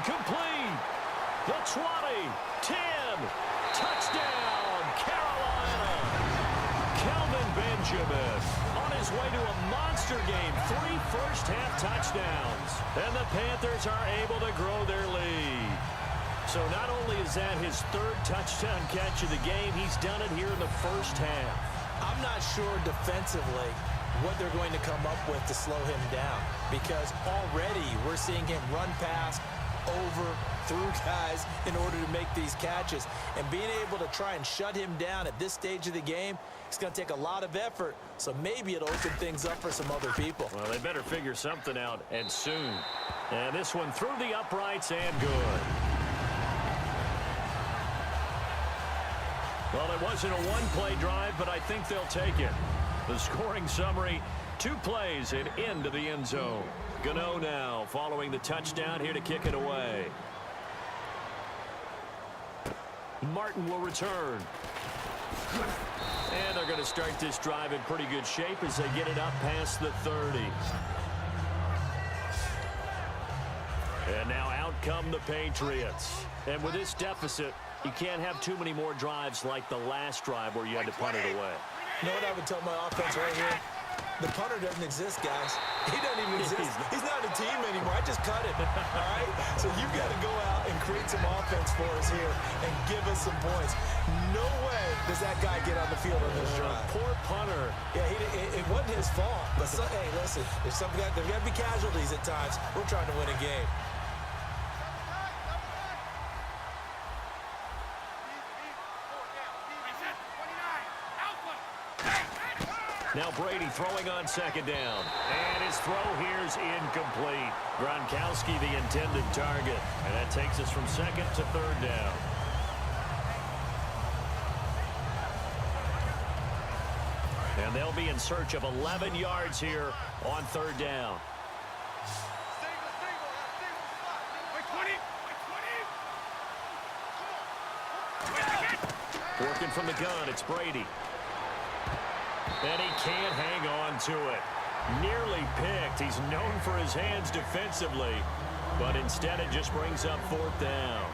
Incomplete. The 20, 10, touchdown, Carolina. Kelvin Benjamin on his way to a monster game, 3 first-half touchdowns. And the Panthers are able to grow their lead. So not only is that his 3rd touchdown catch of the game, he's done it here in the first half. I'm not sure defensively what they're going to come up with to slow him down, because already we're seeing him run past, over, through guys in order to make these catches. And being able to try and shut him down at this stage of the game, it's going to take a lot of effort, so maybe it'll open things up for some other people. Well, they better figure something out, and soon. And this one through the uprights and good. Well, it wasn't a one-play drive, but I think they'll take it. The scoring summary, 2 plays and into the end zone. Gano now following the touchdown here to kick it away. Martin will return. And they're going to start this drive in pretty good shape as they get it up past the 30. And now out come the Patriots. And with this deficit, you can't have too many more drives like the last drive where you had to punt it away. You know what I would tell my offense right here? The punter doesn't exist, guys. He doesn't even exist. He's not a team anymore. I just cut him, all right? So you've got to go out and create some offense for us here and give us some points. No way does that guy get on the field on this drive. Poor punter. Yeah, it wasn't his fault. But, hey, listen, there's got to be casualties at times. We're trying to win a game. Now Brady throwing on 2nd down. And his throw here's incomplete. Gronkowski the intended target. And that takes us from 2nd to 3rd down. And they'll be in search of 11 yards here on 3rd down. Working from the gun, it's Brady. And he can't hang on to it. Nearly picked. He's known for his hands defensively. But instead it just brings up 4th down.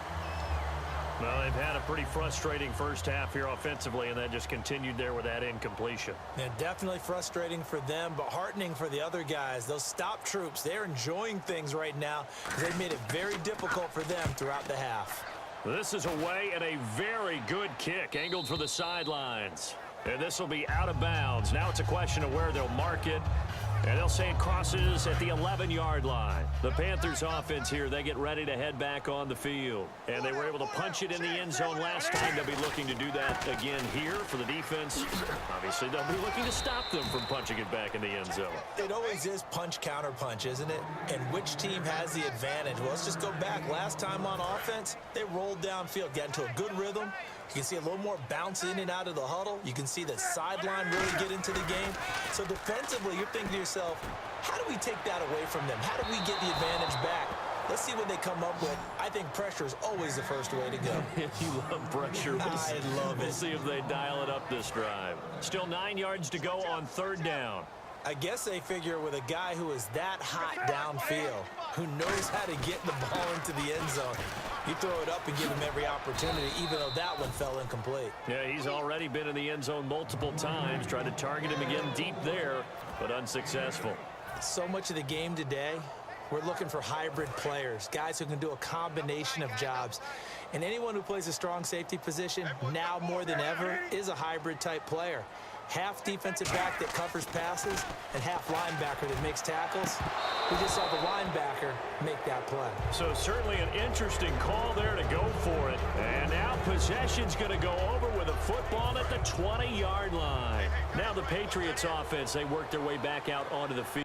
Well, they've had a pretty frustrating first half here offensively, and that just continued there with that incompletion. Yeah, definitely frustrating for them, but heartening for the other guys. Those stop troops, they're enjoying things right now because they've made it very difficult for them throughout the half. This is away and a very good kick angled for the sidelines. And this will be out of bounds. Now it's a question of where they'll mark it. And they'll say it crosses at the 11-yard line. The Panthers offense here, they get ready to head back on the field. And they were able to punch it in the end zone last time. They'll be looking to do that again here for the defense. Obviously, they'll be looking to stop them from punching it back in the end zone. It always is punch, counter punch, isn't it? And which team has the advantage? Well, let's just go back. Last time on offense, they rolled downfield, got into a good rhythm. You can see a little more bounce in and out of the huddle. You can see the sideline really get into the game. So defensively, you're thinking to yourself, how do we take that away from them? How do we get the advantage back? Let's see what they come up with. I think pressure is always the first way to go. You love pressure. I love it. We'll see if they dial it up this drive. Still 9 yards to go on 3rd down. I guess they figure with a guy who is that hot downfield, who knows how to get the ball into the end zone, you throw it up and give him every opportunity, even though that one fell incomplete. Yeah, he's already been in the end zone multiple times, trying to target him again deep there, but unsuccessful. So much of the game today, we're looking for hybrid players, guys who can do a combination of jobs. And anyone who plays a strong safety position, now more than ever, is a hybrid type player. Half defensive back that covers passes and half linebacker that makes tackles. We just saw the linebacker make that play. So certainly an interesting call there to go for it. And now possession's going to go over with a football at the 20-yard line. Now the Patriots offense, they work their way back out onto the field.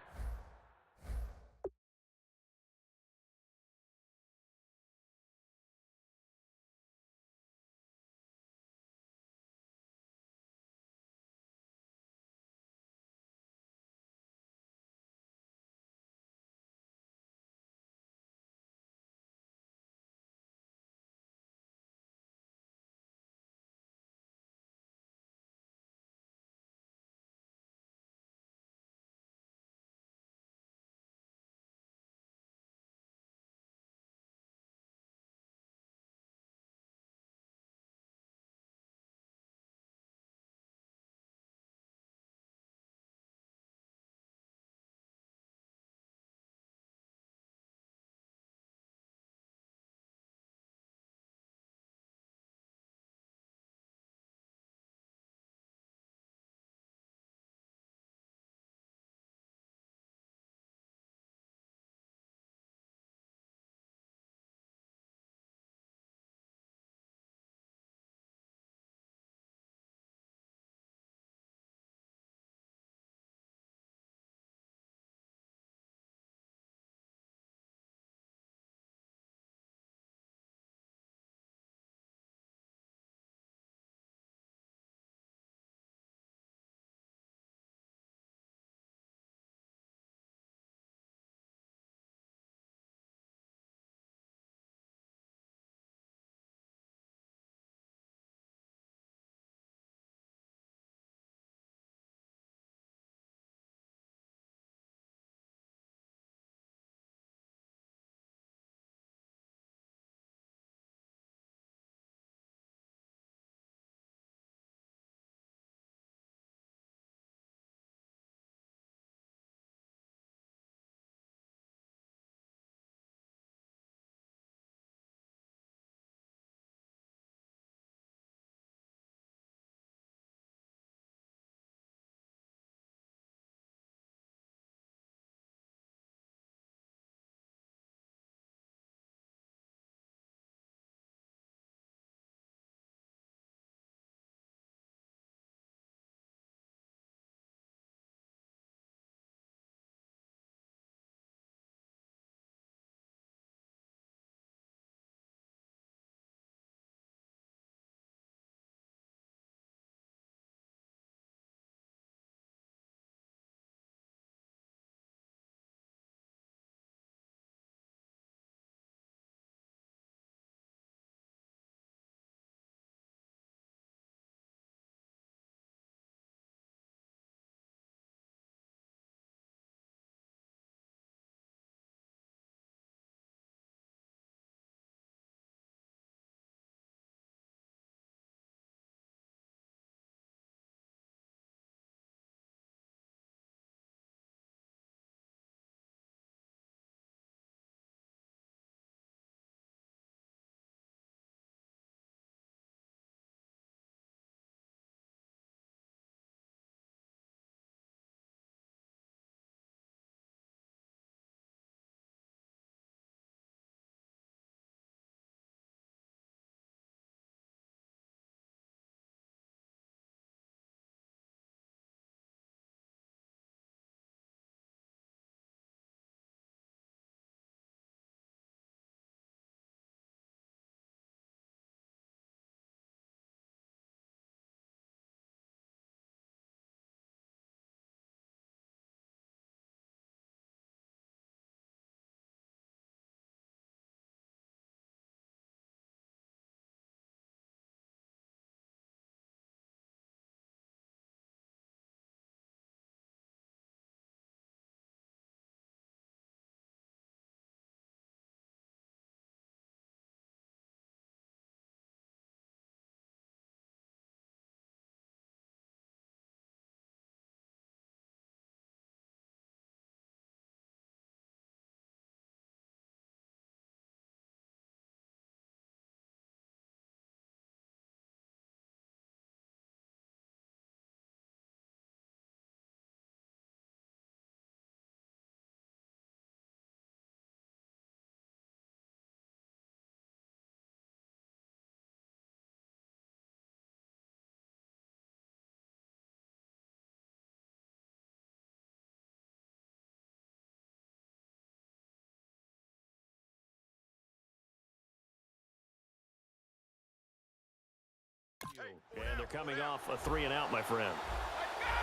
And they're coming off a 3-and-out, my friend.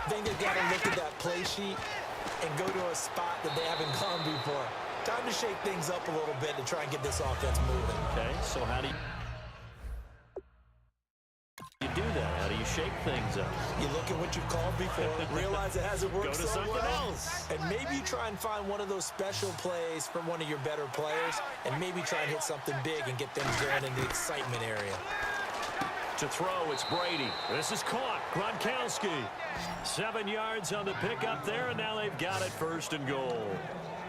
I think they've got to look at that play sheet and go to a spot that they haven't gone before. Time to shake things up a little bit to try and get this offense moving. Okay, so how do you do that? How do you shake things up? You look at what you've called before, realize it hasn't worked Go to so something well, else. and maybe you try and find one of those special plays from one of your better players, and maybe try and hit something big and get things going in the excitement area. To throw, it's Brady. This is caught. Gronkowski. 7 yards on the pickup there, and now they've got it 1st and goal.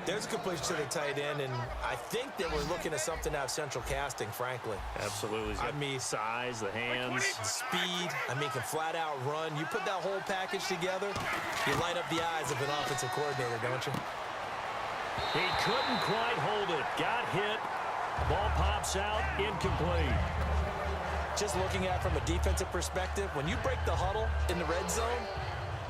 There's a completion to the tight end, and I think that we're looking at something out of central casting, frankly. Absolutely. He's got size, the hands. Speed. I mean, can flat out run. You put that whole package together, you light up the eyes of an offensive coordinator, don't you? He couldn't quite hold it. Got hit. Ball pops out. Incomplete. Just looking at it from a defensive perspective, when you break the huddle in the red zone,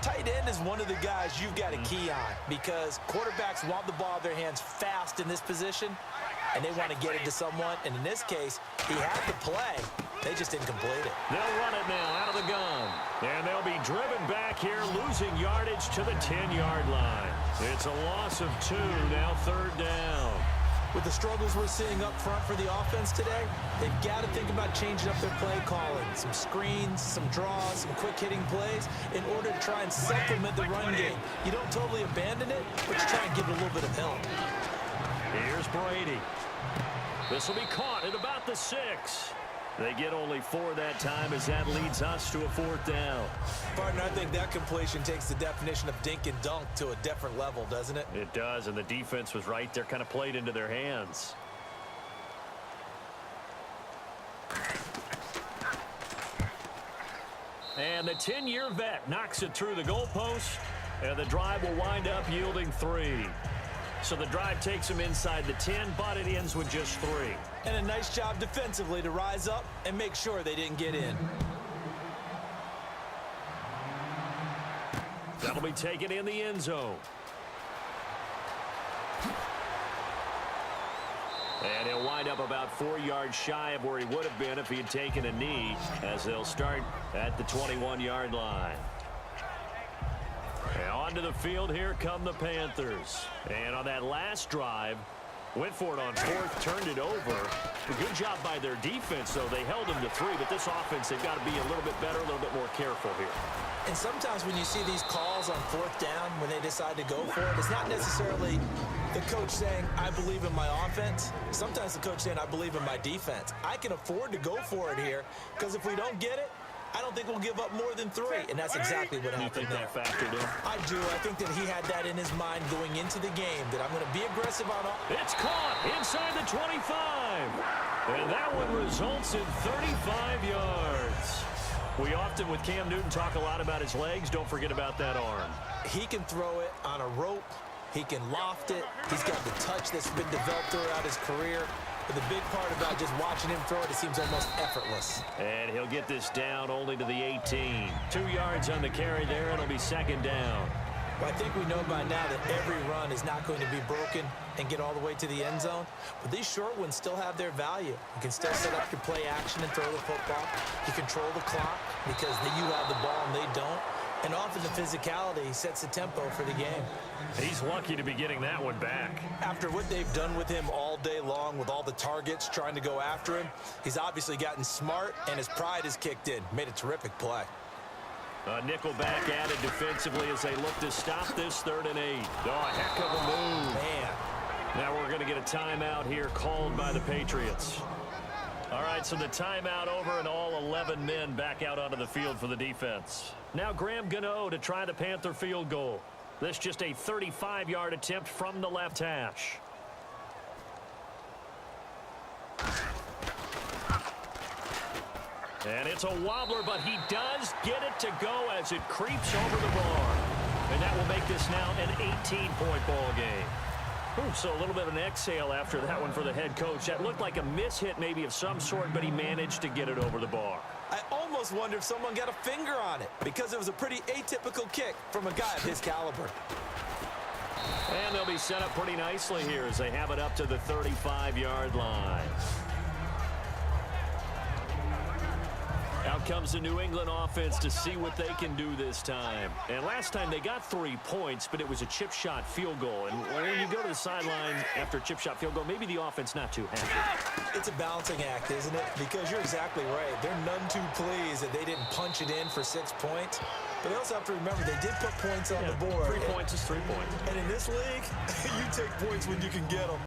tight end is one of the guys you've got to key on because quarterbacks want the ball in their hands fast in this position, and they want to get it to someone. And in this case, he had the play. They just didn't complete it. They'll run it now out of the gun. And they'll be driven back here, losing yardage to the 10-yard line. It's a loss of 2, now 3rd down. With the struggles we're seeing up front for the offense today, they've got to think about changing up their play calling. Some screens, some draws, some quick-hitting plays in order to try and supplement the run game. You don't totally abandon it, but you try and give it a little bit of help. Here's Brady. This will be caught at about the 6. They get only 4 that time as that leads us to a 4th down. Partner, I think that completion takes the definition of dink and dunk to a different level, doesn't it? It does, and the defense was right there, kind of played into their hands. And the 10-year vet knocks it through the goalpost, and the drive will wind up yielding 3. So the drive takes them inside the 10, but it ends with just 3. And a nice job defensively to rise up and make sure they didn't get in. That'll be taken in the end zone. And he'll wind up about 4 yards shy of where he would have been if he had taken a knee, as they'll start at the 21-yard line. And onto the field, here come the Panthers. And on that last drive, went for it on 4th, turned it over. A good job by their defense, though. They held them to 3, but this offense, they've got to be a little bit better, a little bit more careful here. And sometimes when you see these calls on 4th down, when they decide to go for it, it's not necessarily the coach saying, I believe in my offense. Sometimes the coach saying, I believe in my defense. I can afford to go for it here, because if we don't get it, I don't think we'll give up more than 3, and that's exactly what happened there. You think that factored in? I do. I think that he had that in his mind going into the game, that I'm going to be aggressive on it. It's caught inside the 25, and that one results in 35 yards. We often, with Cam Newton, talk a lot about his legs. Don't forget about that arm. He can throw it on a rope. He can loft it. He's got the touch that's been developed throughout his career. But the big part about just watching him throw it, it seems almost effortless. And he'll get this down only to the 18. 2 yards on the carry there. It'll be 2nd down. Well, I think we know by now that every run is not going to be broken and get all the way to the end zone. But these short ones still have their value. You can still set up your play action and throw the football. You control the clock because you have the ball and they don't. And often the physicality sets the tempo for the game. He's lucky to be getting that one back. After what they've done with him all day long with all the targets trying to go after him, he's obviously gotten smart and his pride has kicked in. Made a terrific play. A nickel back added defensively as they look to stop this 3rd and 8. Oh, a heck of a move. Man. Now we're going to get a timeout here called by the Patriots. All right, so the timeout over and all 11 men back out onto the field for the defense. Now Graham Gano to try the Panther field goal. This just a 35-yard attempt from the left hash. And it's a wobbler, but he does get it to go as it creeps over the bar. And that will make this now an 18-point ball game. Ooh, so a little bit of an exhale after that one for the head coach. That looked like a mishit maybe of some sort, but he managed to get it over the bar. I almost wonder if someone got a finger on it because it was a pretty atypical kick from a guy of his caliber. And they'll be set up pretty nicely here as they have it up to the 35-yard line. Now comes the New England offense to see what they can do this time. And last time they got 3 points, but it was a chip shot field goal. And when you go to the sideline after a chip shot field goal, maybe the offense not too happy. It's a balancing act, isn't it? Because you're exactly right. They're none too pleased that they didn't punch it in for 6 points. But they also have to remember they did put points on the board. 3 points is 3 points. And in this league, you take points when you can get them.